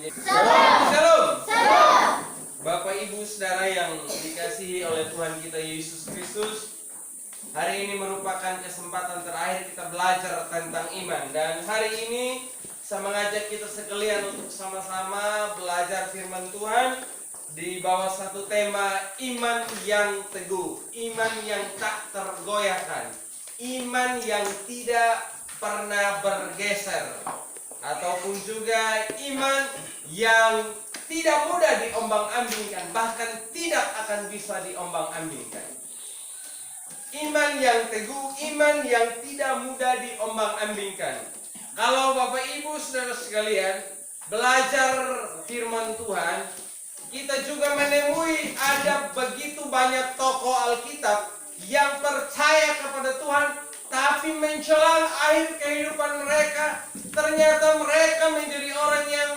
Shalom. Shalom. Shalom. Bapak Ibu Saudara yang dikasihi oleh Tuhan kita Yesus Kristus, hari ini merupakan kesempatan terakhir kita belajar tentang iman. Dan hari ini saya mengajak kita sekalian untuk sama-sama belajar firman Tuhan di bawah satu tema iman yang teguh, iman yang tak tergoyahkan, iman yang tidak pernah bergeser, ataupun juga iman yang tidak mudah diombang-ambingkan, bahkan tidak akan bisa diombang-ambingkan. Iman yang teguh, iman yang tidak mudah diombang-ambingkan. Kalau Bapak Ibu Saudara sekalian belajar firman Tuhan, kita juga menemui ada begitu banyak tokoh Alkitab yang percaya kepada Tuhan, tapi menjelang akhir kehidupan mereka, ternyata mereka menjadi orang yang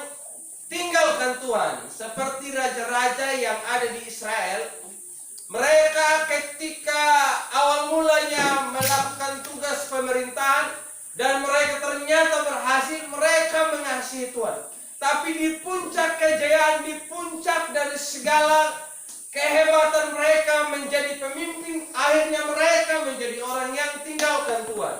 tinggalkan Tuhan. Seperti raja-raja yang ada di Israel, mereka ketika awal mulanya melakukan tugas pemerintahan dan mereka ternyata berhasil, mereka mengasihi Tuhan. Tapi di puncak kejayaan, di puncak dari segala kehebatan mereka menjadi pemimpin, akhirnya mereka menjadi orang yang tinggalkan Tuhan.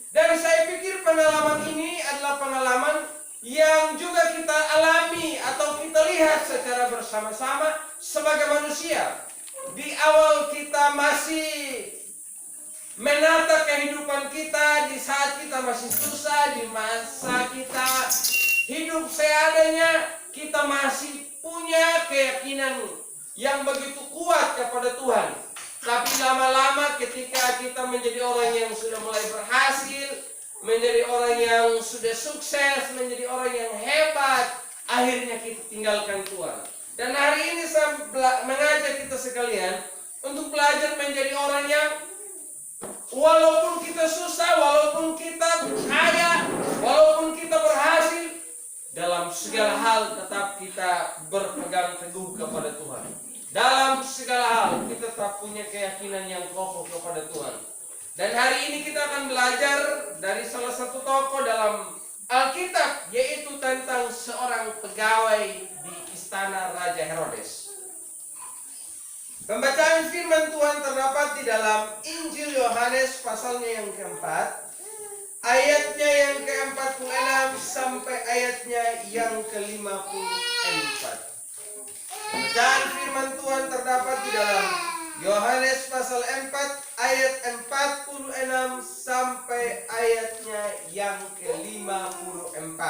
Dan saya pikir pengalaman ini adalah pengalaman yang juga kita alami atau kita lihat secara bersama-sama sebagai manusia. Di awal kita masih menata kehidupan kita, di saat kita masih susah, di masa kita hidup seadanya, kita masih punya keyakinan yang begitu kuat kepada Tuhan. Tapi lama-lama ketika kita menjadi orang yang sudah mulai berhasil, menjadi orang yang sudah sukses, menjadi orang yang hebat, akhirnya kita tinggalkan Tuhan. Dan hari ini saya mengajak kita sekalian untuk belajar menjadi orang yang walaupun kita susah, walaupun kita kaya, walaupun kita berhasil, dalam segala hal tetap kita berpegang teguh kepada Tuhan. Dalam segala hal kita tetap punya keyakinan yang kokoh kepada Tuhan. Dan hari ini kita akan belajar dari salah satu tokoh dalam Alkitab, yaitu tentang seorang pegawai di istana Raja Herodes. Pembacaan firman Tuhan terdapat di dalam Injil Yohanes pasalnya yang keempat, ayatnya yang ke-46 sampai ayatnya yang ke-54. Bacaan firman Tuhan terdapat di dalam Yohanes pasal 4 ayat 46 sampai ayatnya yang ke-54.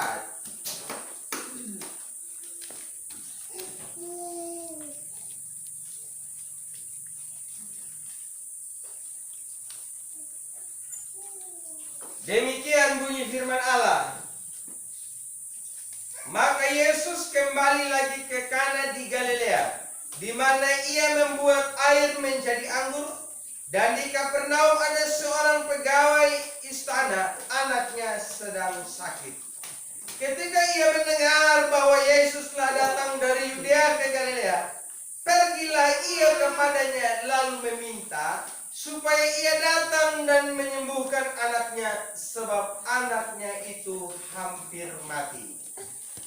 Demikian bunyi firman Allah. Maka Yesus kembali lagi ke Kana di Galilea, di mana ia membuat air menjadi anggur. Dan di Kapernaum ada seorang pegawai istana, anaknya sedang sakit. Ketika ia mendengar bahwa Yesus telah datang dari Yudea ke Galilea, pergilah ia kepadanya lalu meminta supaya ia datang dan menyembuhkan anaknya, sebab anaknya itu hampir mati.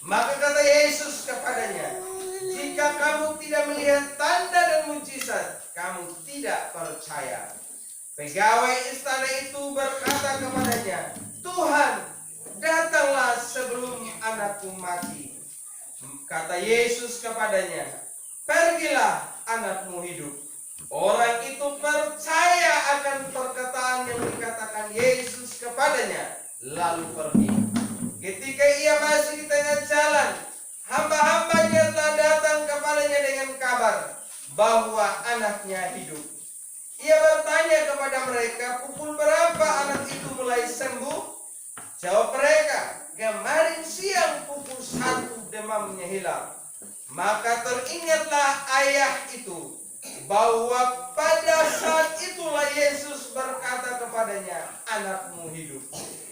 Maka kata Yesus kepadanya, jika kamu tidak melihat tanda dan mujizat, kamu tidak percaya. Pegawai istana itu berkata kepadanya, Tuhan, datanglah sebelum anakku mati. Kata Yesus kepadanya, pergilah, anakmu hidup. Orang itu percaya akan perkataan yang dikatakan Yesus kepadanya, lalu pergi. Ketika ia masih di tengah jalan, hamba-hambanya telah datang kepadanya dengan kabar bahwa anaknya hidup. Ia bertanya kepada mereka, pukul berapa anak itu mulai sembuh? Jawab mereka, kemarin siang pukul 1 demamnya hilang. Maka teringatlah ayah itu bahwa pada saat itulah Yesus berkata kepadanya, anakmu hidup.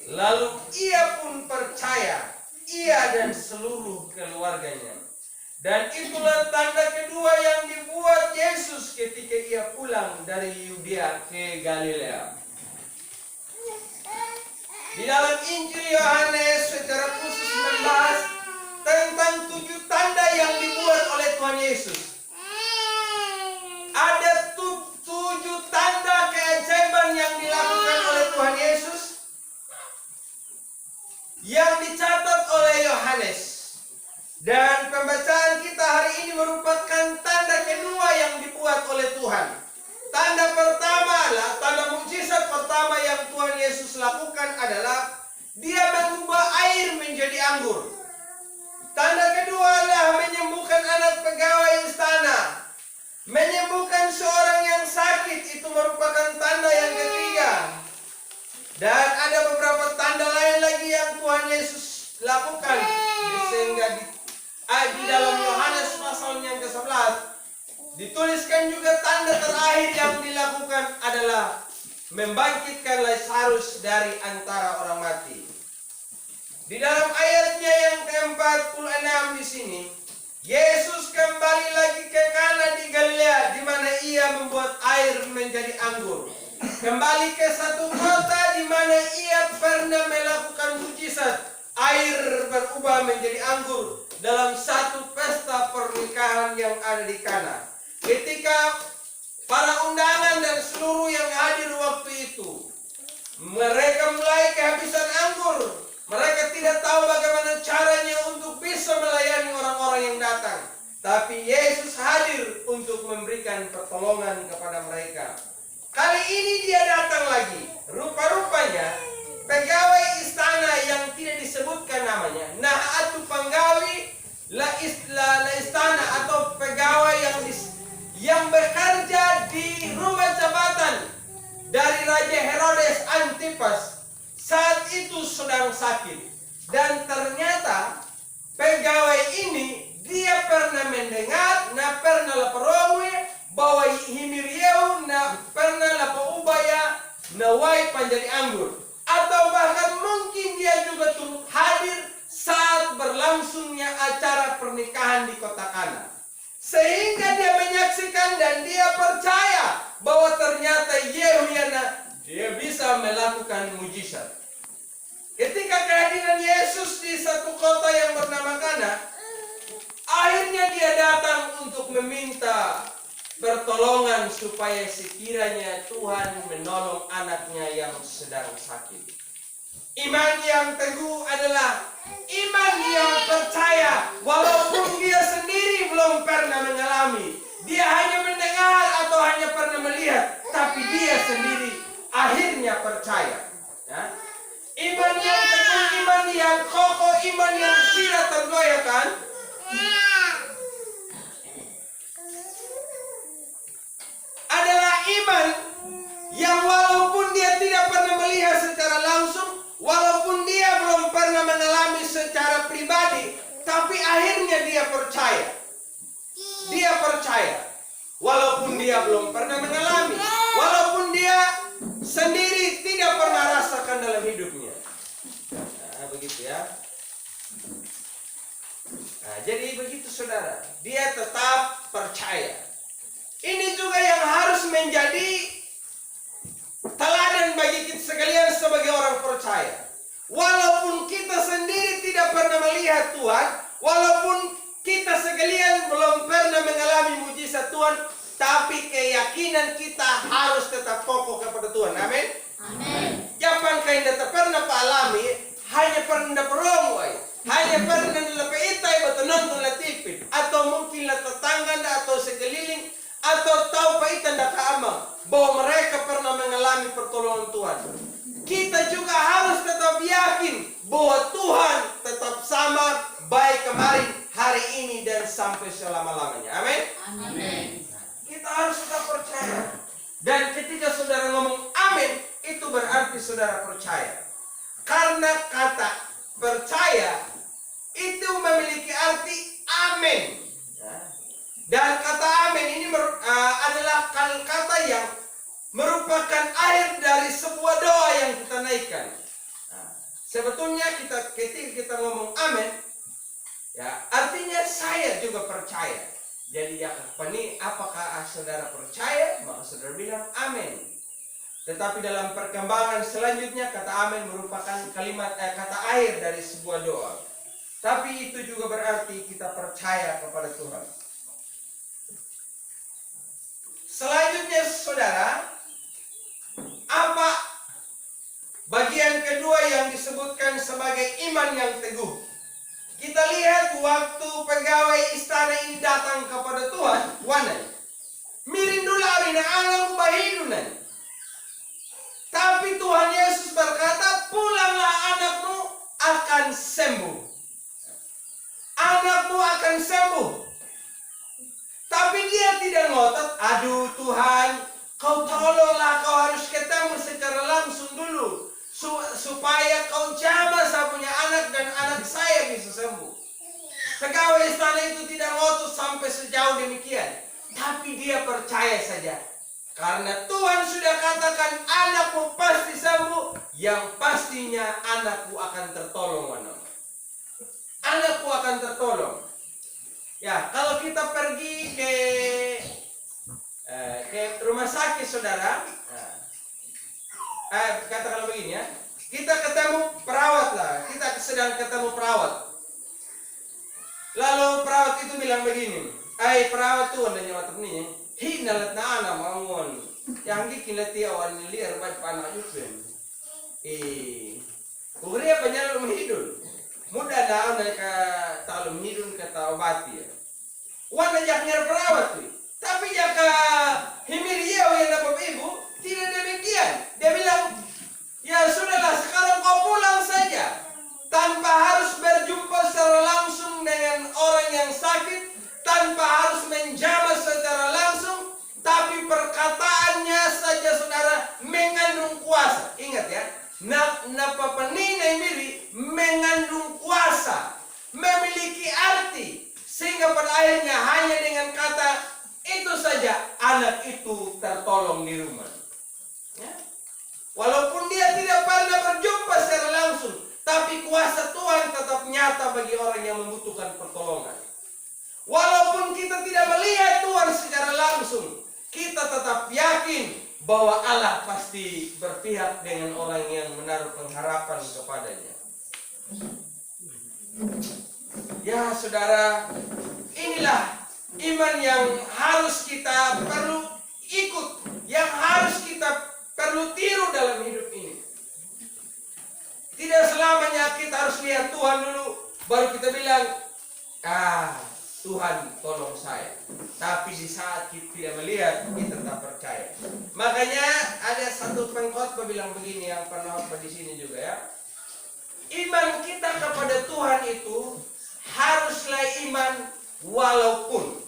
Lalu ia pun percaya, ia dan seluruh keluarganya. Dan itulah tanda kedua yang dibuat Yesus ketika ia pulang dari Yudea ke Galilea. Di dalam Injil Yohanes secara khusus membahas tentang Yesus. Ada 7 tanda keajaiban yang dilakukan oleh Tuhan Yesus yang dicatat oleh Yohanes. Dan pembacaan kita hari ini merupakan tanda kedua yang dibuat oleh Tuhan. Tanda pertama adalah, tanda mukjizat pertama yang Tuhan Yesus lakukan adalah Dia mengubah air menjadi anggur. Tanda kedua adalah menyembuhkan anak pegawai istana. Menyembuhkan seorang yang sakit, itu merupakan tanda yang ketiga. Dan ada beberapa tanda lain lagi yang Tuhan Yesus lakukan. Sehingga di dalam Yohanes pasal yang ke-11 dituliskan juga tanda terakhir yang dilakukan adalah membangkitkan Lazarus dari antara orang mati. Di dalam ayatnya yang ke-46 di sini, Yesus kembali lagi ke Kana di Galilea, di mana Ia membuat air menjadi anggur. Kembali ke satu kota di mana Ia pernah melakukan mukjizat, air berubah menjadi anggur dalam satu pesta pernikahan yang ada di Kana. Ketika para undangan dan seluruh yang hadir waktu itu, mereka mulai kehabisan anggur. Mereka tidak tahu bagaimana caranya untuk bisa melayani orang-orang yang datang. Tapi Yesus hadir untuk memberikan pertolongan kepada mereka. Kali ini Dia datang lagi. Rupa-rupanya pegawai istana yang tidak disebutkan namanya, nah atau penggawi la istana atau pegawai yang bekerja di rumah jabatan dari Raja Herodes Antipas, saat itu sedang sakit. Dan ternyata pegawai ini dia pernah mendengar, na pernah laparowe bahwa himirieu na pernah lapaubaya na wai panjadi anggur. Atau bahkan mungkin dia juga turut hadir saat berlangsungnya acara pernikahan di kota Kana. Sehingga dia menyaksikan dan dia percaya bahwa ternyata Yehoyana dia bisa melakukan mujizat. Ketika kehadiran Yesus di satu kota yang bernama Kana, akhirnya Dia datang untuk meminta pertolongan supaya sekiranya Tuhan menolong anaknya yang sedang sakit. Iman yang teguh adalah iman yang percaya walaupun dia sendiri belum pernah mengalami. Dia hanya mendengar atau hanya pernah melihat, tapi dia sendiri akhirnya percaya. Ya? Iman yang teguh, iman yang kokoh, iman yang tidak tergoyahkan adalah iman yang walaupun dia tidak pernah melihat secara langsung, walaupun dia belum pernah mengalami secara pribadi, tapi akhirnya dia percaya. Dia percaya. Walaupun dia belum pernah mengalami, walaupun dia sendiri tidak pernah rasakan dalam hidupnya. Nah, begitu ya. Nah, jadi begitu saudara, dia tetap percaya. Ini juga yang harus menjadi teladan bagi kita sekalian sebagai orang percaya. Walaupun kita sendiri tidak pernah melihat Tuhan, walaupun kita sekalian belum pernah mengalami mujizat Tuhan, tapi keyakinan kita harus tetap kokoh kepada Tuhan. Amin. Amin. Jangan kau tidak pernah alami, hanya pernah beromai, hanya pernah lebih itai betul nonton latipin, atau mungkin tetangga atau sekeliling, atau tahu paitan dak amang bahwa mereka pernah mengalami pertolongan Tuhan. Kita juga harus tetap yakin bahwa Tuhan tetap sama, baik kemarin, hari ini, dan sampai selama-lamanya. Amin. Amin. Kita harus tetap percaya. Dan ketika saudara ngomong amin, itu berarti saudara percaya. Karena kata percaya itu memiliki arti amin. Dan kata amin ini adalah kata yang merupakan akhir dari sebuah doa yang kita naikkan. Sebetulnya ketika kita ngomong amin, ya artinya saya juga percaya. Jadi ya, apakah saudara percaya? Maka saudara bilang amin. Tetapi dalam perkembangan selanjutnya kata amin merupakan kata akhir dari sebuah doa. Tapi itu juga berarti kita percaya kepada Tuhan. Selanjutnya saudara, apa bagian kedua yang disebutkan sebagai iman yang teguh? Kita lihat waktu pegawai istana ini datang kepada Tuhan, wanan mirindulari na anak bahidunan. Tapi Tuhan Yesus berkata, pulanglah, anakmu akan sembuh. Anakmu akan sembuh. Tapi dia tidak ngotot, aduh Tuhan, kau tolonglah, kau harus ketemu secara langsung dulu. Supaya kau jamah saya punya anak dan anak saya bisa sembuh. Pegawai istana itu tidak ngotot sampai sejauh demikian. Tapi dia percaya saja. Karena Tuhan sudah katakan anakmu pasti sembuh. Yang pastinya anakku akan tertolong. Anakku akan tertolong. Ya, kalau kita pergi ke rumah sakit saudara. Katakanlah begini ya. Kita ketemu perawat lah. Kita sedang ketemu perawat. Lalu perawat itu bilang begini. Perawat tuh nanya mata nih. Hinalat na anak mangon. Yang gikilati awan liar baik panak yupen. Kuria penyalur menghidun. Mudah dah mereka talum hidun kata obati ya. Wan ajaknya perawat tuh. Tapi jaka himir yau yang dapat ibu tidak demikian. Dia bilang, ya sudahlah sekarang kau pulang saja. Tanpa harus berjumpa secara langsung dengan orang yang sakit. Tanpa harus menjamah secara langsung. Tapi perkataannya saja saudara mengandung kuasa. Ingat ya. Napa penina miri mengandung kuasa. Memiliki arti. Sehingga pada akhirnya hanya dengan kata itu saja anak itu tertolong di rumah. Ya. Walaupun dia tidak pernah berjumpa secara langsung, tapi kuasa Tuhan tetap nyata bagi orang yang membutuhkan pertolongan. Walaupun kita tidak melihat Tuhan secara langsung, kita tetap yakin bahwa Allah pasti berpihak dengan orang yang menaruh pengharapan kepadanya. Ya saudara, inilah iman yang harus kita perlu ikut, yang harus kita perlu tiru dalam hidup ini. Tidak selamanya kita harus lihat Tuhan dulu, baru kita bilang, Tuhan tolong saya. Tapi di saat kita tidak melihat, kita tetap percaya. Makanya ada satu pengkhotbah bilang begini, yang pernah di sini juga ya. Iman kita kepada Tuhan itu haruslah iman walaupun,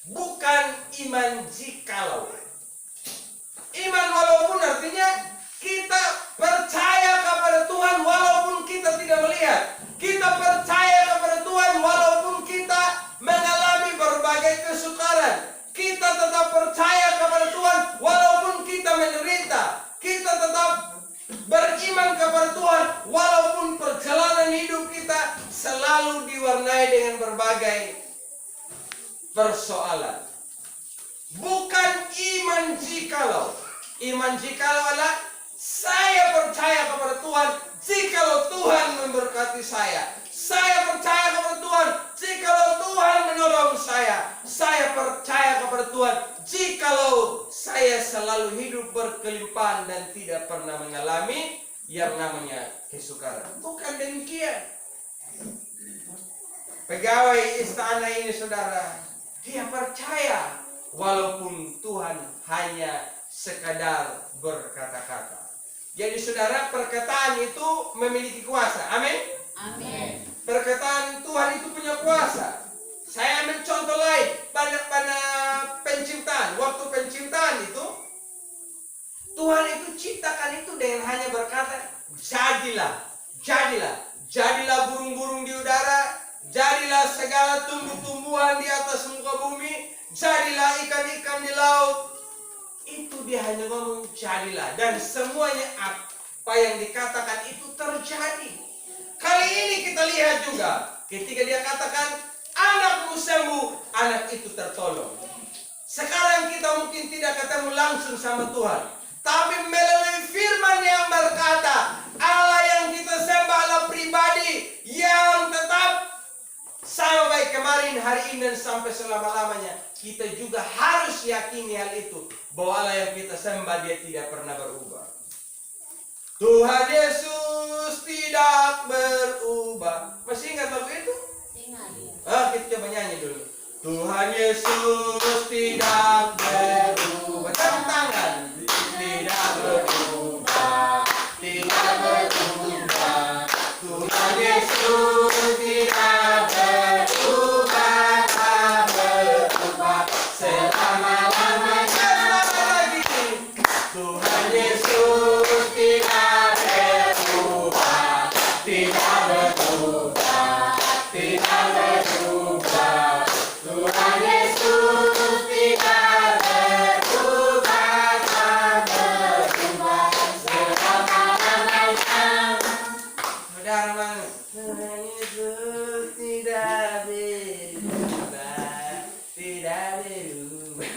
bukan iman jikalau. Iman walaupun artinya kita percaya kepada Tuhan walaupun kita tidak melihat. Kita percaya kepada Tuhan walaupun kita mengalami berbagai kesukaran. Kita tetap percaya kepada Tuhan walaupun kita menderita. Kita tetap beriman kepada Tuhan walaupun perjalanan hidup kita selalu diwarnai dengan berbagai persoalan. Bukan iman jikalau. Iman jikalau adalah saya percaya kepada Tuhan jikalau Tuhan memberkati saya. Saya percaya kepada Tuhan jikalau Tuhan menolong saya. Saya percaya kepada Tuhan jikalau saya selalu hidup berkelimpahan dan tidak pernah mengalami yang namanya kesukaran. Bukan demikian. Pegawai istana ini saudara, dia percaya walaupun Tuhan hanya sekadar berkata-kata. Jadi saudara, perkataan itu memiliki kuasa. Amin. Amin. Perkataan Tuhan itu punya kuasa. Saya ambil contoh lain pada penciptaan. Waktu penciptaan itu Tuhan itu ciptakan itu dengan hanya berkata, jadilah, jadilah, jadilah burung-burung di udara, jadilah segala tumbuh-tumbuhan di atas muka bumi, jadilah ikan-ikan di laut. Itu dia hanya ngomong jadilah. Dan semuanya apa yang dikatakan itu terjadi. Kali ini kita lihat juga, ketika dia katakan anakmu sembuh, anak itu tertolong. Sekarang kita mungkin tidak ketemu langsung sama Tuhan, tapi melalui firman yang berkata Allah yang kita sembah Allah pribadi yang tetap Sama baik kemarin, hari ini, dan sampai selama-lamanya. Kita juga harus yakini hal itu. Bahwa Allah yang kita sembah, Dia tidak pernah berubah. Tuhan Yesus tidak berubah. Masih ingat lagu itu? Ingat. Kita coba nyanyi dulu. Tuhan Yesus tidak berubah. Tepuk tangan. Tidak berubah. Tidak berubah. Tuhan Yesus tidak berubah. Tak berubah selama-lamanya. Selama lagi. Tuhan Yesus tidak berubah. Tidak berubah. Tidak berubah. Tuhan Yesus tidak berubah. Tak berubah selama-lamanya. Saudara mana? Tuhan Yesus tidak berubah. Tidak berubah.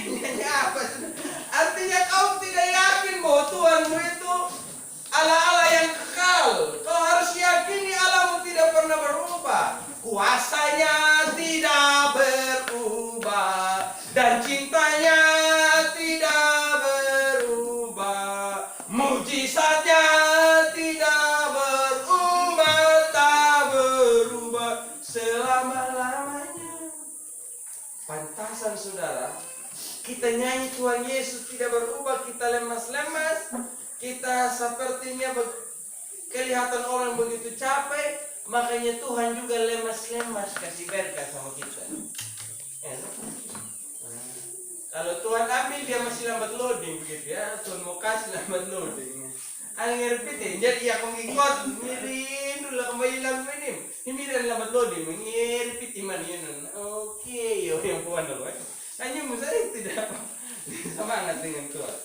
Ini apa? Artinya kau tidak yakin bahwa Tuhanmu itu Allah-Allah yang kekal. Kau harus yakini Allahmu tidak pernah berubah. Kuasanya tidak berubah. Dan cintanya tidak berubah. Mujizatnya tidak berubah. Tak berubah selama-lamanya. Pantasan saudara, kita nyanyi Tuhan Yesus tidak berubah, kita lemas-lemas, kita sepertinya kelihatan orang begitu capek, makanya Tuhan juga lemas-lemas kasih berkat sama kita. Kalau Tuhan ambil, Dia masih lambat loading begitu ya. Tuhan mau kasih lambat loading. Ngerti, jadi aku ngikut ngirin dulu kembali lagu ini. Ini dan lambat loading, ngerti mana yun. Oke, yo yang puan dulu. Hanya saya tidak semangat dengan Tuhan.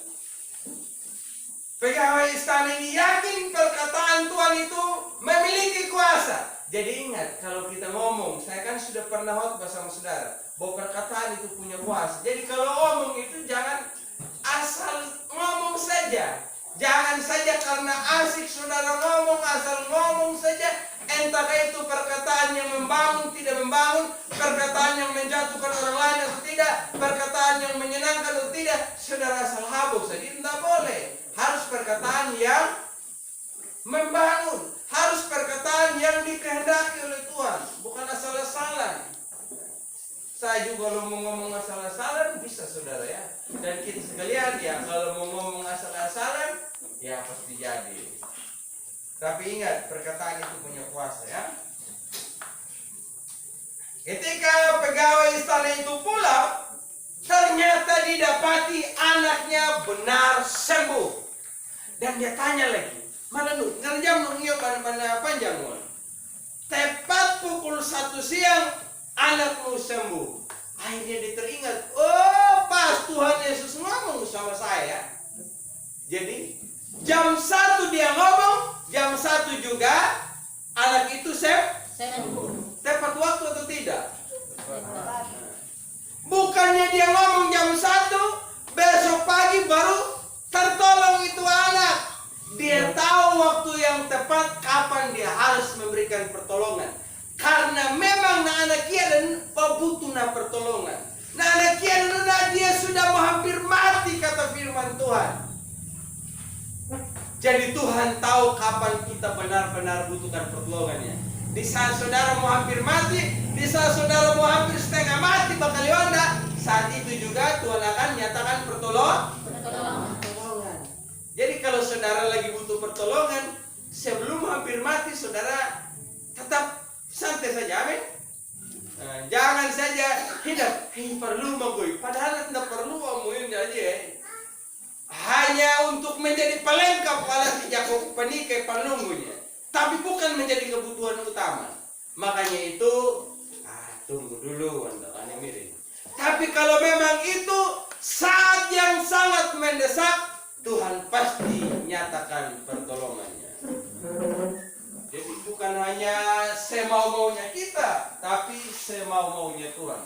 Pegawai istana ini yakin perkataan Tuhan itu memiliki kuasa. Jadi ingat, kalau kita ngomong, saya kan sudah pernah khotbah sama saudara, bahwa perkataan itu punya kuasa. Jadi kalau ngomong itu jangan asal ngomong saja. Jangan saja karena asik saudara ngomong, asal ngomong saja. Entahkah itu perkataan yang membangun, tidak membangun, perkataan yang menjatuhkan orang lain atau tidak, perkataan yang menyenangkan atau tidak, saudara asal habuk saja, tidak boleh. Harus perkataan yang membangun, harus perkataan yang dikehendaki oleh Tuhan, bukan asal-asalan. Saya juga kalau mau ngomong asal-asalan bisa saudara ya. Dan kita sekalian ya, kalau mau ngomong asal-asalan ya pasti jadi. Tapi ingat, perkataan itu punya kuasa ya. Ketika pegawai istana itu pulang, ternyata didapati anaknya benar sembuh. Dan dia tanya lagi, mana nu? Ngerjam nu ngio mana panjang mu? Tepat pukul 1 siang anakmu sembuh. Akhirnya dia teringat, oh pas Tuhan Yesus ngomong sama saya. Jadi jam 1 dia ngomong, jam 1 juga anak itu sembuh. Tepat waktu atau tidak? Bukannya dia ngomong jam 1, besok pagi baru tertolong itu anak. Dia tahu waktu yang tepat kapan dia harus memberikan pertolongan. Karena memang anak kia dan butuh pertolongan. Anak kia dan dia sudah hampir mati kata firman Tuhan. Jadi Tuhan tahu kapan kita benar-benar butuhkan pertolongannya. Di saat saudara mau hampir mati, di saat saudara mau hampir setengah mati bakal Yonda, saat itu juga Tuhan akan nyatakan pertolongan. Jadi kalau saudara lagi butuh pertolongan, sebelum hampir mati saudara tetap santai saja, amin. Jangan saja hidup, perlu magoy, padahal tidak perlu amuin aja. Hanya untuk menjadi pelengkap alat Jakob penikai penunggunya, tapi bukan menjadi kebutuhan utama. Makanya itu, tunggu dulu, andalannya mirip. Tapi kalau memang itu saat yang sangat mendesak, Tuhan pasti nyatakan pertolongannya. Jadi bukan hanya semau-maunya kita, tapi semau-maunya Tuhan.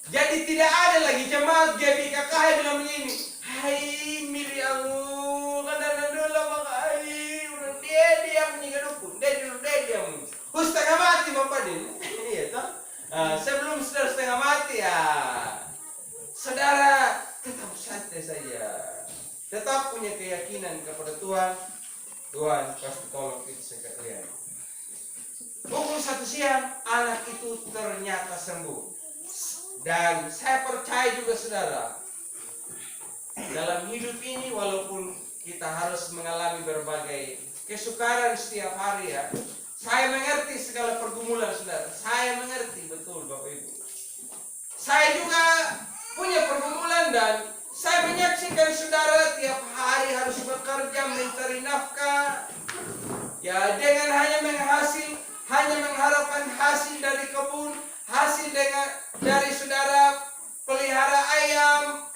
Jadi tidak ada lagi jemaat GBKK yang bilang begini, hai Miriamu, kadang dulu maka hai, dia meninggal dukun, dia mun. Ustaz mati bapak din. Sebelum saudara setengah mati ya, saudara tetap santai saja, tetap punya keyakinan kepada Tuhan. Tuhan pasti tolong kita sekalian. Pukul 1 siang anak itu ternyata sembuh. Dan saya percaya juga saudara, dalam hidup ini walaupun kita harus mengalami berbagai kesukaran setiap hari ya, saya mengerti segala pergumulan saudara. Saya mengerti betul Bapak Ibu. Saya juga punya pergumulan dan saya menyaksikan saudara tiap hari harus bekerja mencari nafkah. Ya dengan hanya mengharapkan hasil dari kebun, hasil dari saudara pelihara ayam.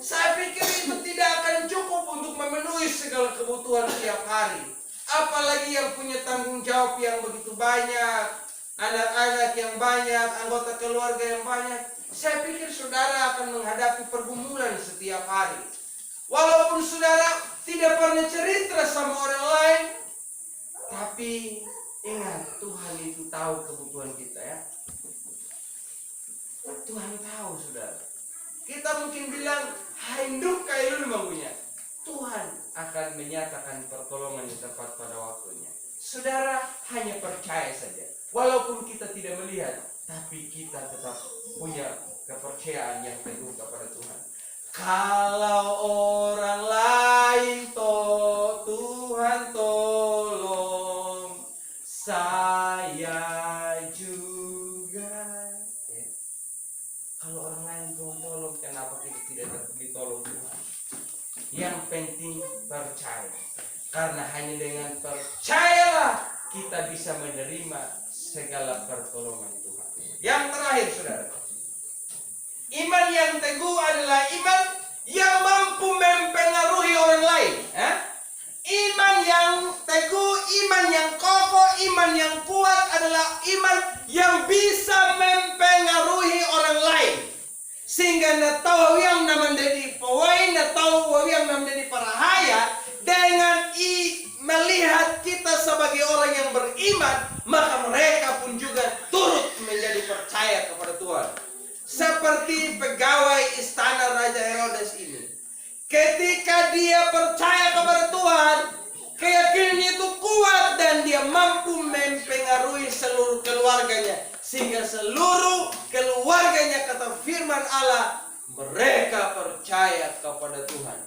Saya pikir itu tidak akan cukup untuk memenuhi segala kebutuhan tiap hari. Apalagi yang punya tanggung jawab yang begitu banyak, anak-anak yang banyak, anggota keluarga yang banyak. Saya pikir saudara akan menghadapi pergumulan setiap hari. Walaupun saudara tidak pernah cerita sama orang lain, tapi ingat Tuhan itu tahu kebutuhan kita ya. Tuhan tahu saudara. Kita mungkin bilang hinduk kayak lu mampunya. Tuhan akan menyatakan pertolongan yang tepat pada waktunya. Saudara hanya percaya saja. Walaupun kita tidak melihat, tapi kita tetap punya kepercayaan yang teguh kepada Tuhan. Kalau orang lain Tuhan tolong, saya juga. Ya. Kalau orang lain Tuhan tolong, kenapa kita tidak ditolong Tuhan? Yang penting percaya. Karena hanya dengan percayalah kita bisa menerima segala pertolongan Tuhan. Yang terakhir saudara, iman yang teguh adalah iman yang mampu mempengaruhi orang lain. Iman yang teguh, iman yang kokoh, iman yang kuat adalah iman yang bisa mempengaruhi orang lain. Sehingga natau yang menjadi pawai, natau yang menjadi parahaya dengan melihat kita sebagai orang yang beriman, maka mereka pun juga turut menjadi percaya kepada Tuhan. Seperti pegawai istana Raja Herodes ini. Ketika dia percaya kepada Tuhan, keyakinannya itu kuat dan dia mampu mempengaruhi seluruh keluarganya. Sehingga seluruh keluarganya, kata firman Allah, mereka percaya kepada Tuhan.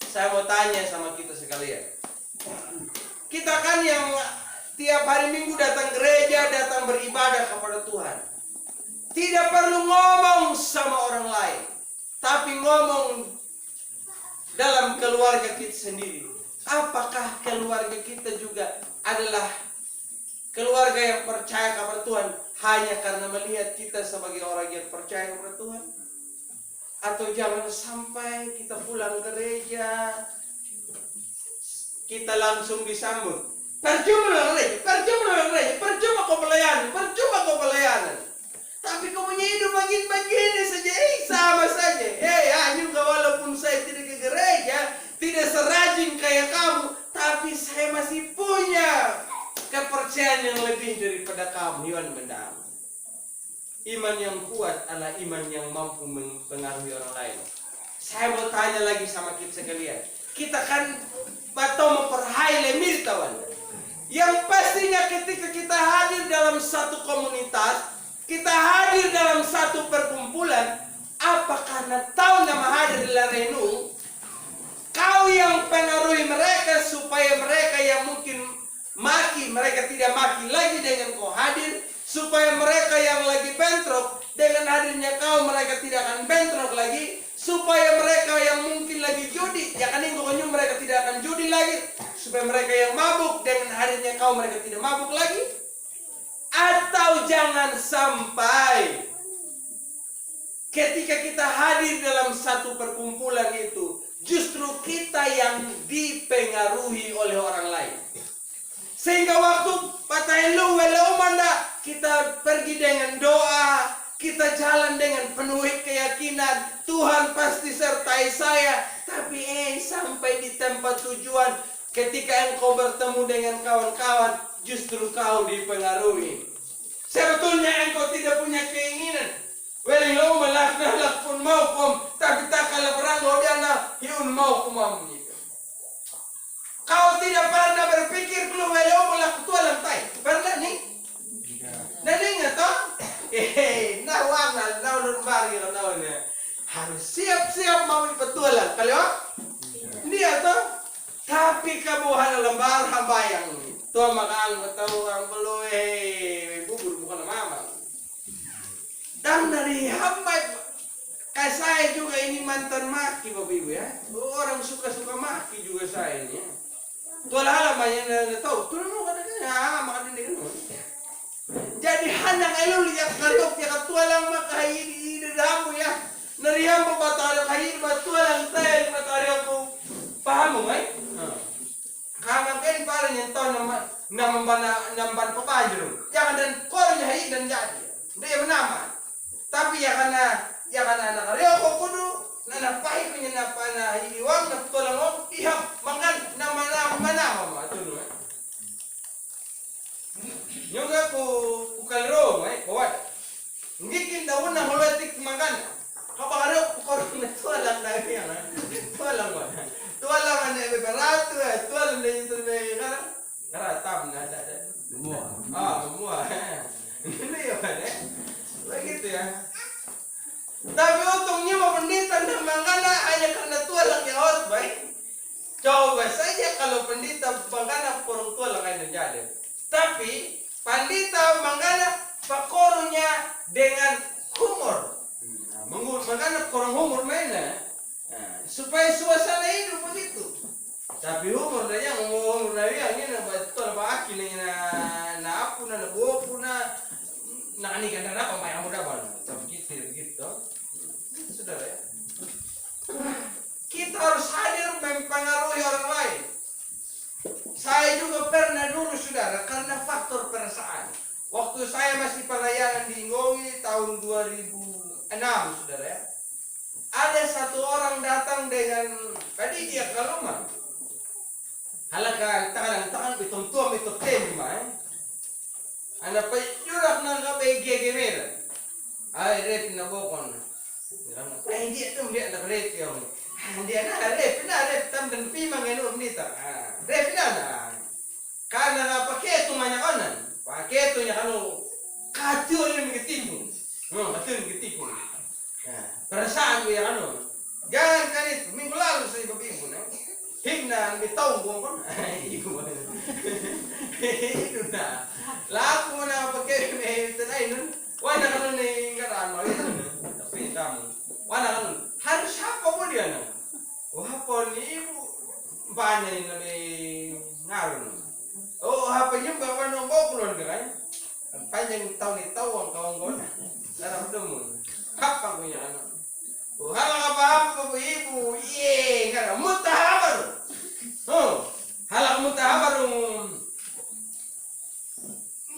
Saya mau tanya sama kita sekalian. Kita kan yang tiap hari Minggu datang gereja, datang beribadah kepada Tuhan. Tidak perlu ngomong sama orang lain, tapi ngomong dalam keluarga kita sendiri. Apakah keluarga kita juga adalah keluarga yang percaya kepada Tuhan hanya karena melihat kita sebagai orang yang percaya kepada Tuhan? Atau jangan sampai kita pulang gereja, kita langsung disambut. Percuma kau pelayanan. Tapi kau punya hidup begini saja, sama saja. Juga walaupun saya tidak ke gereja, tidak serajin kayak kamu, tapi saya masih punya kepercayaan yang lebih daripada kamu, Iwan Bendam. Iman yang kuat adalah iman yang mampu mempengaruhi orang lain. Saya mau tanya lagi sama kita sekalian. Kita kan atau memperhai tawan. Yang pastinya ketika kita hadir dalam satu komunitas, kita hadir dalam satu perkumpulan, apa karena tahu nama hadir adalah renung, kau yang pengaruhi mereka supaya mereka yang mungkin maki, mereka tidak maki lagi dengan kau hadir, supaya mereka yang lagi bentrok dengan hadirnya kau, mereka tidak akan bentrok lagi, supaya mereka yang mungkin lagi judi, ya kan mereka tidak akan judi lagi, supaya mereka yang mabuk dengan hadirnya kau, mereka tidak mabuk lagi. Atau jangan sampai ketika kita hadir dalam satu perkumpulan itu, justru kita yang dipengaruhi oleh orang lain. Sehingga waktu patailu manda, kita pergi dengan doa, kita jalan dengan penuh keyakinan, Tuhan pasti sertai saya. Tapi sampai di tempat tujuan, ketika engkau bertemu dengan kawan-kawan, justru kau dipengaruhi. Sebetulnya engkau tidak punya keinginan. Weling lo malak pun mau kom, tapi tak kalah perang lo dia nak hiun mau kom menikah. Kau tidak pernah berpikir kalau weling malak tua lantai. Pernah nih? Nanti nggak toh? Nawang naulun bari kalau nih. Harus siap-siap mau dipetualan. Kalau dia toh, tapi kabuhan lembar hambayang. Tua makan betul ang beloe bubur bukan mama. Dan dari hamba kayak saya juga ini mantan maki Bapak Ibu ya. Orang suka-suka maki juga saya ini. Tuan halamannya nggak tahu. Tuan mau kadang-kadang makan ini kan. Jadi handang elu lihat kariok ya ketua lang makahi di damu ya. Nariham po batalyo kahi batua lang tayo batalyo ko. Paham mo ngay? Kamang kain para niyan to namban pa tayo. Jangan dan kor niya hayi dan jadi. Hindi naman. Tapi ya kana anak reo ko kuno na napahi ko niya na pana hiliwang na tulang mo ihap mangan na manama mo atuno. Yung ako kalro bawat. Hindi kin daw na holotik mangan. Kapag reo ko na tulang na yan. Tulang mo. Tulang man e barato tulang na ito na karatam na dada. Mua. Hindi yun begitu ya. Tapi untungnya pendeta dan mangana hanya karena tua lang yang hot baik. Coba saja kalau pendeta mangana kurang tua lang yang jadi. Tapi pendeta mangana pakorunya dengan humor. Mangana kurang humor mana? Supaya suasana hidup begitu. Tapi humor dah yang humor dah yang ini betul baki na apu na bopu na nakanikan na apa mayang muda bal. Begitu. Sudah ya. Kita harus hadir mempengaruhi orang lain. Saya juga pernah dulu saudara karena faktor perasaan. Waktu saya masih pelayanan di Ngong'i tahun 2006 saudara ya. Ada satu orang datang dengan tadi dia kaluman. Halakan tangan betul-betul itu tema. Anak pejurak nangka BG merah. Ay rep na bokon. Ay dia tu dia nak rep yang. Dia nak rep tam dan pimang enu nita. Rep na. Karena nga paketo manya kanan. Paketo nya kanu kacau yang getipu. Kacau getipu. Perasaan dia kanu. Jangan kan itu minggu lalu saya berbimbang. Himna bitong bongkon. Itu dah. Laku na pakai tanay nun. Wala ka nun ngaran mo. Tapi kamu. Wala ka nun. Harus hapa mo dia na. O hapa ni ibu. Banay na may ngaron. O hapa niya ba ano bokulon ka kan? Ang panjang taon ni tawang kaonggon. Sarap dumon. Hapa ko niya ano. O hala ka ba hapa ko ibu. Ye, ngaron mutahabar. Oh, hala mutahabar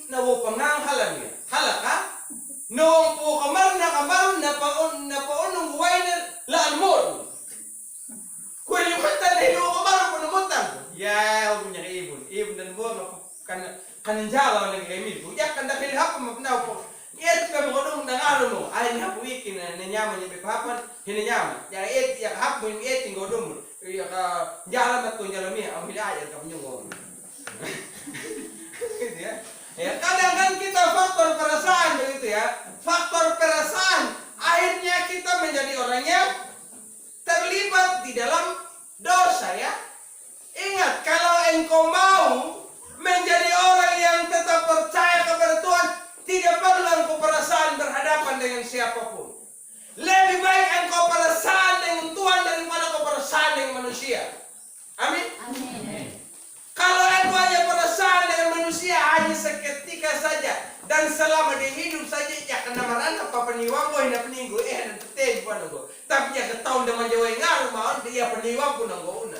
nawo pangang halangnya halaka noong po kamar na paunong buhay na laanmor kung yung kanta na ilo kamar po namutang ya huwag niya ibon dan buwan kananjawa lagi kayo ya kanda kilhap mapnaw po yes pa mo nung nangaro mo ay niya po wikin na nanyaman niya pipapan hinanyaman ya hap mo yung eting godong mo ya ka jalan at kung jalami ang hilaya ka mo yung gitu ya. Ya, kadang kan kita faktor perasaan begitu ya. Faktor perasaan akhirnya kita menjadi orang yang terlibat di dalam dosa ya. Ingat kalau engkau mau menjadi orang yang tetap percaya kepada Tuhan, tidak perlu engkau perasaan berhadapan dengan siapapun. Lebih baik engkau perasaan dengan Tuhan daripada engkau perasaan dengan manusia. Amin. Amin. Kalau engkau hanya perasaan dengan manusia hanya seketika saja dan selama dia hidup saja ya kena marana apa peniwang ko hina peninggo dan teteg pa nanggo tapi ya ketaon naman jaway nga rumaon dia peniwang ko nanggo una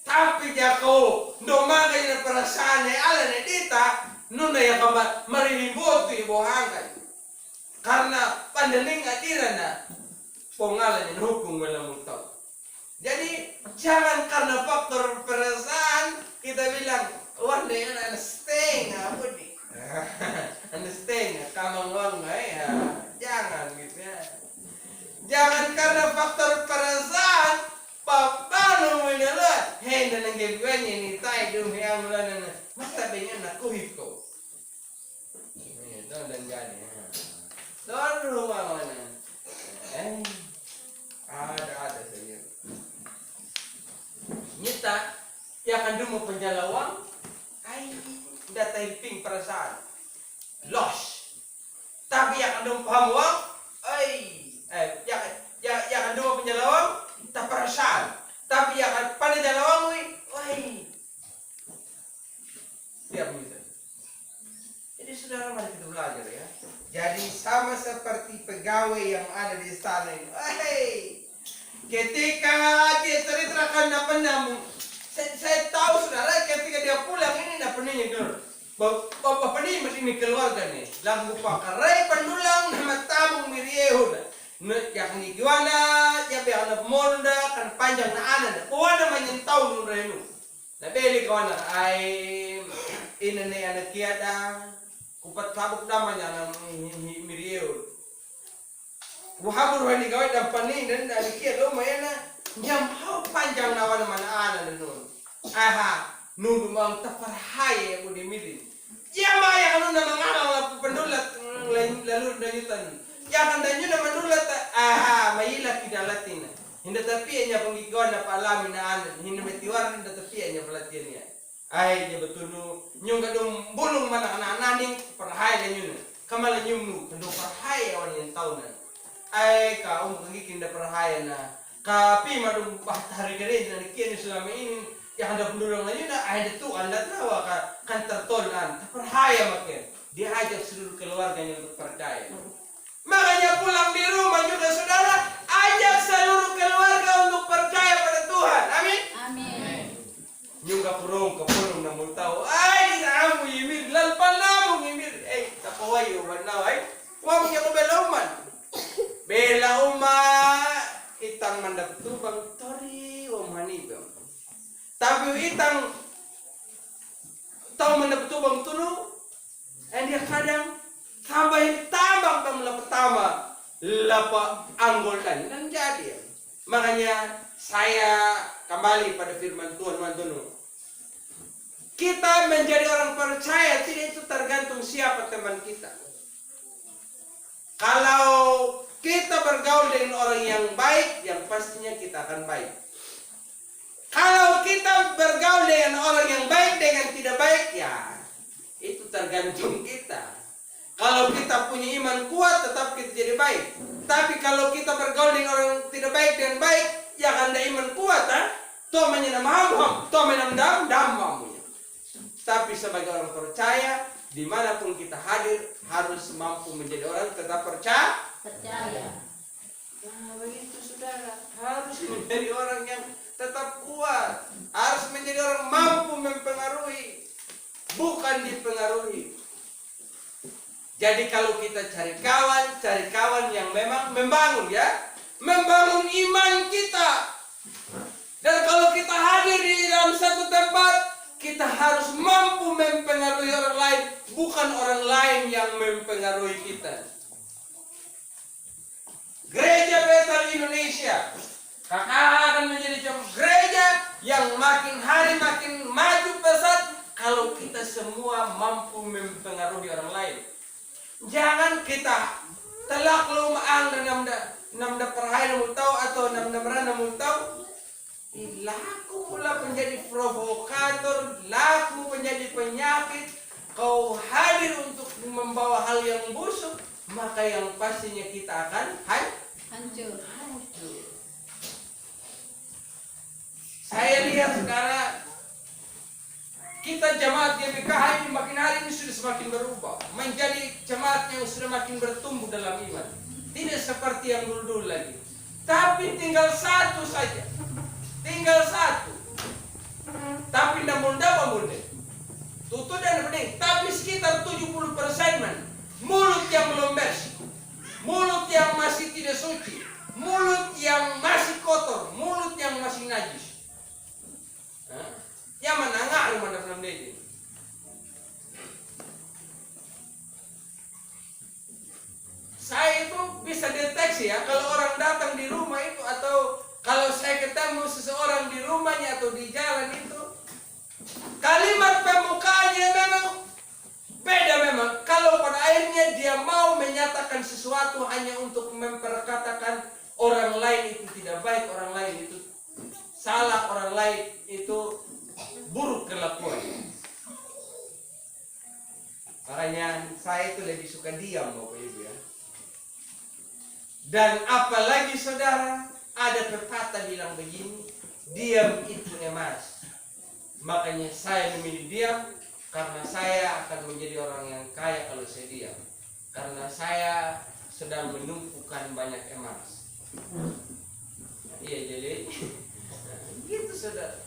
tapi ya ko domagay na perasaan ay ala na dita nuna ya kama marilimbot ibo hangay karena pandaling adiran na pongalan yung hukum walang mutaw. Jadi jangan karena faktor perasaan kita bilang wah dengan stay nggak apa nih. understand, kamang wang ya. Jangan gitu ya. Jangan karena faktor perasaan papano menyalah. Hei dan nanggebuannya ini tay dum yang mulana. Mata benyan aku hiko. Itu dan jadi. Doang mana. Ada saja. Nyata ya kan dulu penjalawang. Data ping perasaan. Loss. Tapi yang kan paham wang. Ya kan dua penjalawang tak perasaan, tapi ya kan pada jalawang tiap begitu. Jadi saudara, mari kita belajar ya. Jadi sama seperti pegawai yang ada di istana ini. Ketika dia ceritakan apa namun saya tahu saudara, ketika dia pulang ini tidak pernah keluar. Bapak ini masih keluarga nih. Lagu pakarai pendulang nama tamu miriehun. Yang ni gimana? Ya biar anak molda kan panjang na anak. Kawan menyentau nun renu. Na beli kawan ini nih anak kiada. Kupat sabuk namanya anak miriehun. Wahabur wani kawan dan paning dan anak kiada lo mayana. Nyam hau panjang nawan mana anak nun. Nun mang taparhai aku dimilih. Ya maya anu nama ngalang lapu pendulat lalu danyutan. Jangan danyu nama pendulat. Maila kidalatin. Hinda tapi nya penggigawan na paalami na anan. Hinda metiwar hinda tapi nya pelatihan niya. Nya betul nyung kadung bulong mana anak-ananing parhai danyu na. Kamala nyung nu kadung parhai awan yang tahunan. Ka penggikin da parhai na. Kapi madung hari kere na kian selama ini. Yang ada penduduk lain ada tuh anda tahu kan tertolan percaya makin dia ajak seluruh keluarganya untuk percaya. Makanya pulang di rumah juga saudara ajak seluruh keluarga untuk percaya pada Tuhan. Amin. Amin. Juga kurung namun tahu namu yimir lalpan namu yimir kapawai ubanaw wang yang bela umat itang mandap tubang tori wamani bang. Tapi itang tahu mana betul bang tunu, dia kadang tambahin tambang bang pertama lapa anggol dan jadi. Makanya saya kembali pada firman Tuhan mantunu. Kita menjadi orang percaya tidak itu tergantung siapa teman kita. Kalau kita bergaul dengan orang yang baik, yang pastinya kita akan baik. Kalau kita bergaul dengan orang yang baik dengan tidak baik, ya itu tergantung kita. Kalau kita punya iman kuat, tetap kita jadi baik. Tapi kalau kita bergaul dengan orang yang tidak baik dengan baik, ya kan ada iman kuat, toh menyenamaham, toh menamdam mamunya. Tapi sebagai orang percaya, dimanapun kita hadir, harus mampu menjadi orang tetap percaya. Nah, begitu saudara, harus menjadi orang yang tetap kuat, harus menjadi orang mampu mempengaruhi, bukan dipengaruhi. Jadi kalau kita cari kawan yang memang membangun ya, membangun iman kita. Dan kalau kita hadir di dalam satu tempat, kita harus mampu mempengaruhi orang lain, bukan orang lain yang mempengaruhi kita. Gereja Bethel Indonesia akan menjadi gereja yang makin hari makin maju pesat kalau kita semua mampu mempengaruhi orang lain. Jangan kita telak lumaang dan namda perhai namun tahu atau namda merana namun tahu. Laku pula menjadi provokator, laku menjadi penyakit. Kau hadir untuk membawa hal yang busuk, maka yang pastinya kita akan hancur. Saya lihat sekarang kita jemaat GBKH ini makin hari ini sudah semakin berubah menjadi jemaat yang sudah makin bertumbuh dalam iman. Tidak seperti yang dulu-dulu lagi. Tapi tinggal satu saja. Tinggal satu. Tapi namun dapat tutup dan bening. Tapi sekitar 70% man. Mulut yang belum bersih. Mulut yang masih tidak suci. Mulut yang masih kotor. Mulut yang masih najis. Yang menangak mana belum dia. koneksi ya. Kalau orang datang di rumah itu, atau kalau saya ketemu seseorang di rumahnya atau di jalan itu, kalimat pembukaannya memang beda memang. Kalau pada akhirnya dia mau menyatakan sesuatu hanya untuk memperkatakan orang lain itu tidak baik, orang lain itu salah, orang lain itu buruk kelakuannya. Makanya saya itu lebih suka diam, Bapak Ibu ya. Dan apalagi saudara, ada pepatah bilang begini, diam itu emas. Makanya saya memilih diam, karena saya akan menjadi orang yang kaya kalau saya diam. Karena saya sedang menumpukan banyak emas. Iya, jadi gitu saudara.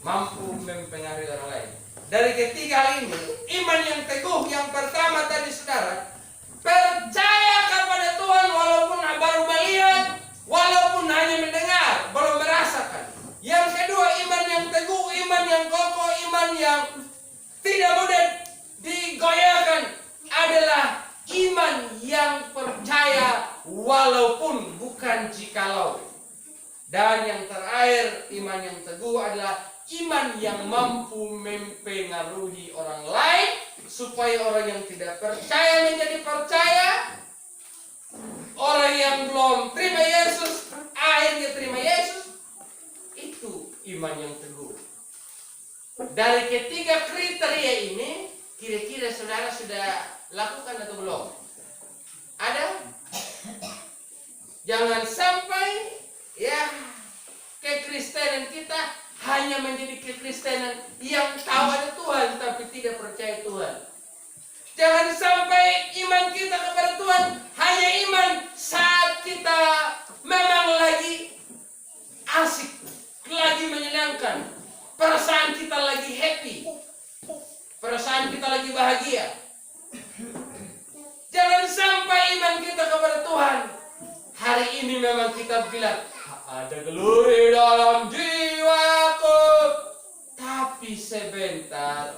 Mampu mempengaruhi orang lain. Dari ketiga hal ini, iman yang teguh yang pertama tadi saudara, percaya kepada Tuhan walaupun baru melihat, walaupun hanya mendengar, belum merasakan. Yang kedua, iman yang teguh, iman yang kokoh, iman yang tidak mudah digoyahkan adalah iman yang percaya walaupun bukan jikalau. Dan yang terakhir, iman yang teguh adalah iman yang mampu mempengaruhi orang lain supaya orang yang tidak percaya menjadi percaya, orang yang belum terima Yesus akhirnya terima Yesus. Itu iman yang teguh. Dari ketiga kriteria ini, kira-kira saudara sudah lakukan atau belum? Ada? Jangan sampai ya kekristenan kita hanya menjadi kekristenan yang tahu ada Tuhan tapi tidak percaya Tuhan. Jangan sampai iman kita kepada Tuhan hanya iman saat kita memang lagi asik, lagi menyenangkan, perasaan kita lagi happy, perasaan kita lagi bahagia. Jangan sampai iman kita kepada Tuhan hari ini memang kita bilang ada geluri dalam jiwaku, tapi sebentar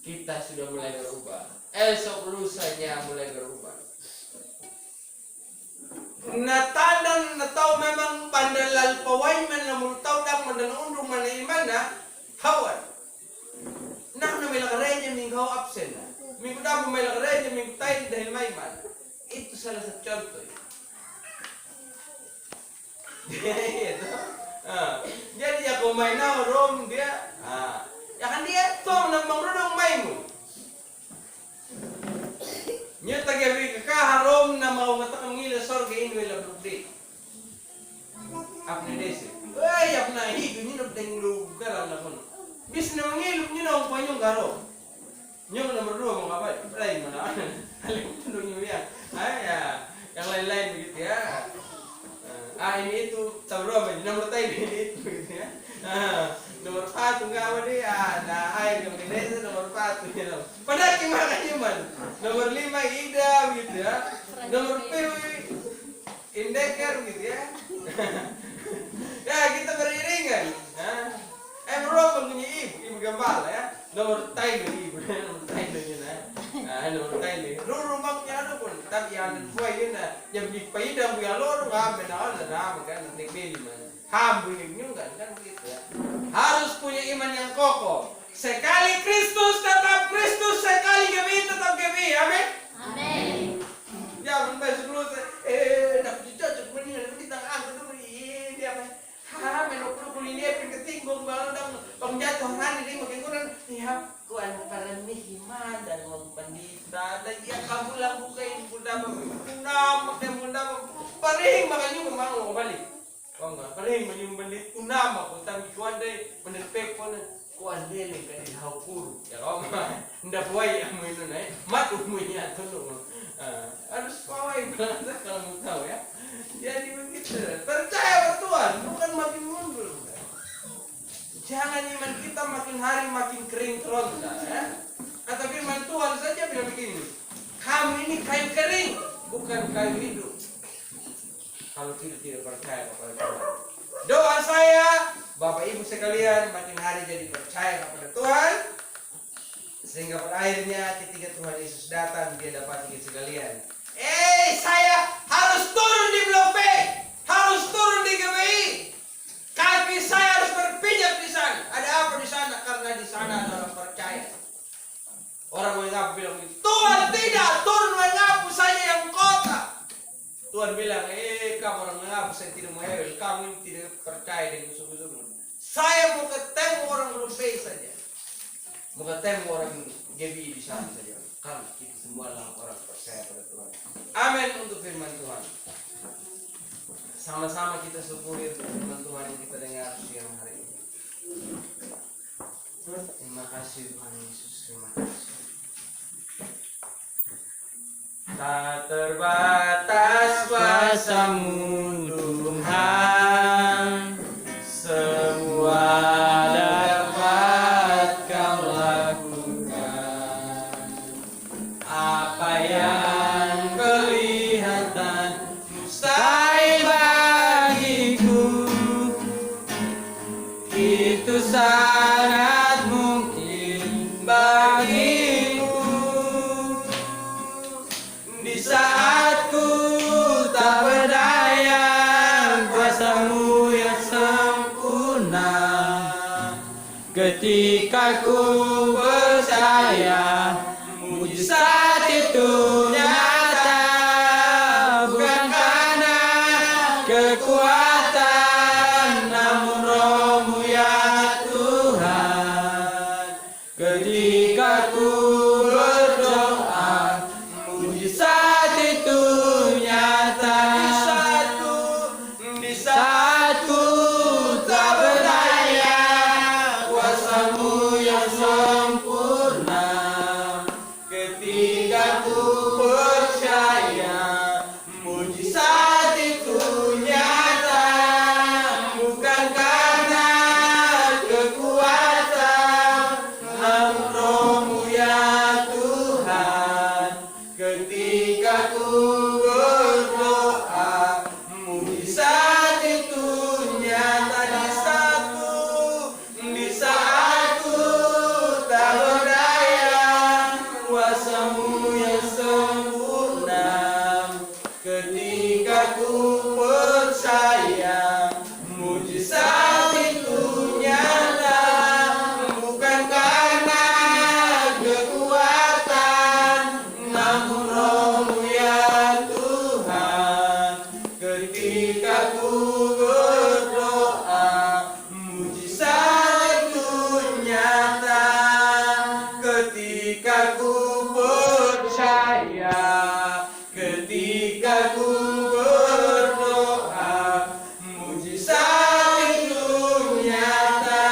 kita sudah mulai berubah. Esok lusanya mulai berubah. Natadan natau memang pandalal pawai man namul tau dak mandan undung mana imana hawan. Nak na mila karenya minggu absen. Minggu dak mila karenya minggu tayo dahil maiman. Itu salah satu contoh. Gitu. Jadi ya kau main rom dia, ya kan dia tong nambang rodong maimu. Nya tagabi ka harom na mau ngata ngila sorga in wala brudi. Apne desi. Ay apna hidu ni no deng lu garan na kono. Bis na mangilog ni na panyong garo. Nyo nomor 2 mo kapay. Lain mana. Alim tundo nyo ya. Ay yang lain-lain begitu ya. Ini itu tahu nomor tayo itu gitu ya. Nomor 4 gawa dia. Nah, air yang gede nomor 4 gitu. Padahal gimana cuman. Nomor 5 ida gitu ya. Nomor 7 indeker gitu ya. Ya, kita beriringan. Bro punya ibu gembala ya. Nomor tayo ibu, nomor tayo na. Nomor tayo. Rumahnya ada pun, tapi yang dua ini yang dipaidang buya loro ngamen na nama kan nekbeli man. Hambuling juga kan begitu ya. Harus punya iman yang kokoh. Sekali Kristus tetap Kristus, sekali kami tetap kami. Amin. Amin. Jangan besok lu dapat cocok benih kita angkat dulu ini apa? Menok ini pengetinggong balang pengjatuh hari ini makin kurang lihat kuan para mihiman dan pandita dan dia kamu lang bukain bunda makin bunda paling makanya memang balik. Oh enggak, paling menyum bandit unama ko tapi kuan dai menepek pon kuan dele kan haukur. Ya om ndak buai amu itu nai matu munya tuh. Harus pawai banget kalau tahu ya. Jadi begitu. Percaya Tuhan, bukan makin mundur. Jangan iman kita makin hari makin kering keronta ya. Kata firman Tuhan saja bilang begini. Kamu ini kayu kering, bukan kayu hidup. Kalau tidak percaya kepada Tuhan. Doa saya, Bapak Ibu sekalian makin hari jadi percaya kepada Tuhan. Sehingga pada akhirnya ketika Tuhan Yesus datang dia dapat kita sekalian. Saya harus Tuhan bilang, kamu orang mengapa saya tidak mau Hebel? Kamu ini tidak percaya dengan sungguh-sungguh. Saya mau ketemu orang Lumpai saja. Mau ketemu orang GBI di sana saja. Kan kita semua adalah orang percaya pada Tuhan. Amin untuk firman Tuhan. Sama-sama kita syukuri untuk firman Tuhan yang kita dengar siang hari ini. Terima kasih Tuhan Yesus. Terima kasih. Tak terbatas kuasa-Mu Tuhan, semua dapat Kau lakukan. Apa yang kelihatan mustahil bagiku, itu sangat mungkin bagimu. Di saat ku tak berdaya, kuasa-Mu yang sempurna. Ketika ku percaya, mujizat itu nyata. Bukan karena kekuatan, namun Roh-Mu ya Tuhan. Ketika ku berdoa, mujizat itu nyata. Di saat ku tak berdaya, kuasa-Mu yang sempurna. Ketika ku percaya, mujizat itu nyata. Bukan karena kekuatan, namun Roh-Mu ya Tuhan. Ketika ku berdoa, mujizat itu nyata. Di saat ku tak berdaya, kuasa-Mu yang sempurna. Ketika ku percaya, mujizat itu nyata. Bukan karena kekuatan, namun Roh-Mu ya Tuhan. Ketika ku berdoa, mujizat itu nyata. Ketika ku percaya, ketika ku berdoa, mujizat itu nyata.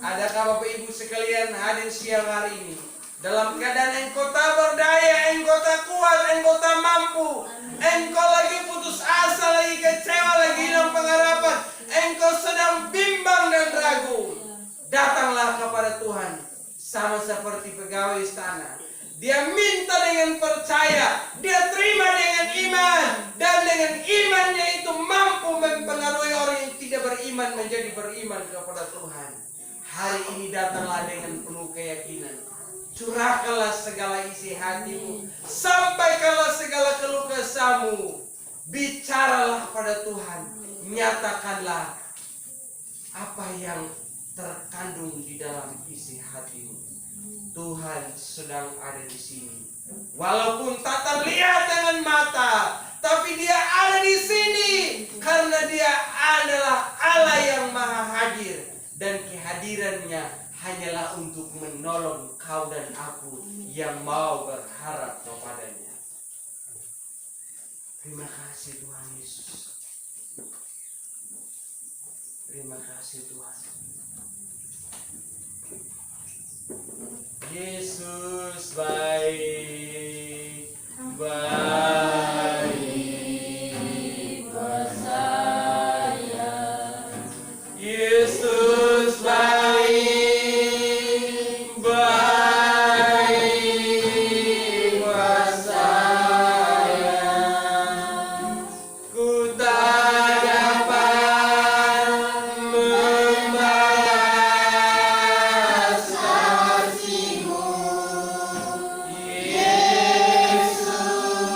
Adakah Bapak Ibu sekalian hadir siang hari ini dalam keadaan engkau tak berdaya, engkau tak kuat, engkau tak mampu, engkau lagi putus asa, lagi kecewa, lagi hilang pengharapan, engkau sedang bimbang dan ragu? Datanglah kepada Tuhan sama seperti pegawai istana. Dia minta dengan percaya, dia terima dengan iman, dan dengan imannya itu mampu mempengaruhi orang yang tidak beriman menjadi beriman kepada Tuhan. Hari ini datanglah dengan penuh keyakinan. Curahkanlah segala isi hatimu, sampaikanlah segala keluh kesahmu. Bicaralah pada Tuhan, nyatakanlah apa yang terkandung di dalam isi hatimu. Tuhan sedang ada di sini. Walaupun tak terlihat dengan mata, tapi Dia ada di sini karena Dia adalah Allah yang Maha Hadir, dan kehadirannya hanyalah untuk menolong kau dan aku yang mau berharap kepadanya. Terima kasih Tuhan Yesus. Terima kasih Tuhan. Yesus baik, baik buat saya. Yesus baik, baik buat saya. Ku tak dapat membalas kasih-Mu, Yesus.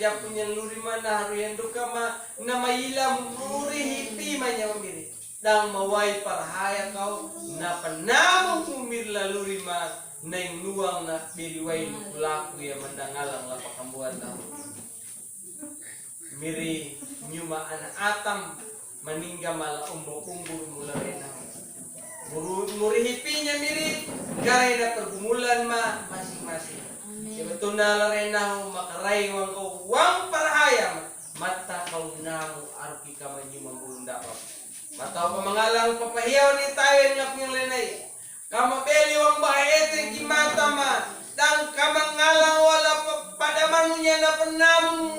ja punya luri mana haru yang duka ma na mailam luri hipi manya miri dang mawai parhaya kau na panamong kumir laluri ma na nuang na biliway lukulaku ya mandangalang la pakambuan na miri nyuma ana atam maningga mala umbur mula rena muri hipinya miri garay na pergumulan ma masing-masing ya betul na rena makaray wang ko wang parahaya mata kau namu arki kama nyuma bulunda pa mata pamangalang papahiyaw ni tayo ngap yung lenay kama beli wang bahayete kimata ma dang kamangalang wala padaman niya na panamu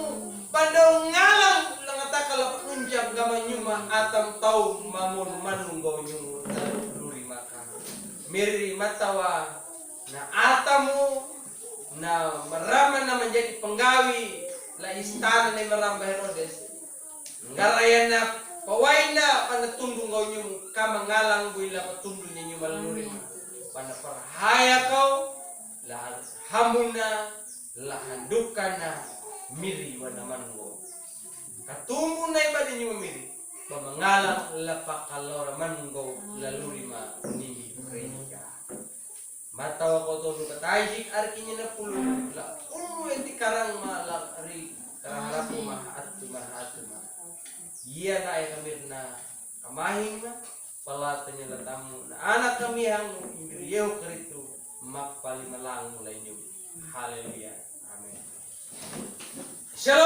pandong ngalang langatakala punjab kama nyuma atam tau mamun manunggo nyum luri maka miri matawa na atamu na marama na menjadi penggawi la istana ni maramba Herodes ngarayan na pawai na panatundong kau nyum kamangalang buila patundong niya maluri panaparhaya kau lahan hamuna lahan dukana miri wanamango katumbo na iba din yung miri pamangalang lapakalora mango laluri ma nimi krenika matawa ko to katajik arkinya na pulo la enti karang malak ari karang rapo mahat ma iya na ay kamir na kamahing na palatanya latamu na anak kami ang imbiriyo kerito mapalimalang mulai nyo haleluya amen. Shalom.